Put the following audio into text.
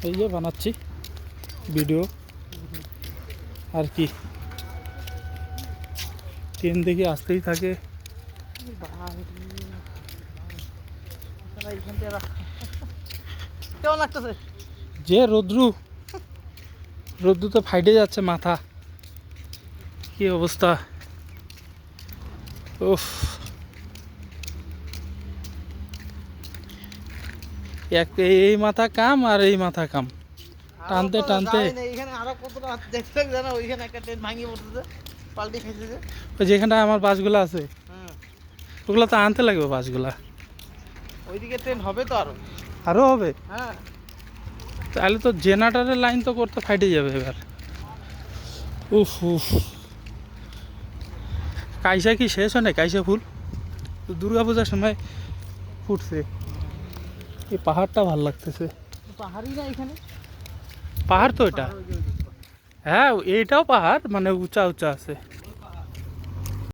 এই যে বানাচ্ছি ভিডিও আর কি। ট্রেন দেখে আসতেই থাকে। কেমন লাগতেছে? যে রোদ্রু তো ফাইটে যাচ্ছে মাথা, কি অবস্থা। উফ, এই মাথা কাম আর এই মাথা কাম, টানতে টানতে। এখানে আরো কতটা দেখতে জানো, ওইখানে একটা ট্রেন ভাঙিয়ে পড়তেছে, পাল্টি খাইতেছে। ওই যেখানটা আমার বাসগুলো আছে হুম, ওগুলো তো আনতে লাগবে বাসগুলা। ওইদিকে ট্রেন হবে তো আরো। আরও হবে? হ্যাঁ, তাহলে তো জেনারেটরের লাইন তো করতে ফাইটে যাবে এবার। উফ উফ, কাইসা কি শেষ হয় না? কাইসা ফুল তো দুর্গা পূজার সময় ফুটছে। এই পাহাড়টা ভাল লাগতেছে। পাহাড়ই না এখানে। পাহাড় তো এটা, হ্যাঁ এইটাও পাহাড়, মানে উঁচা উঁচা আছে।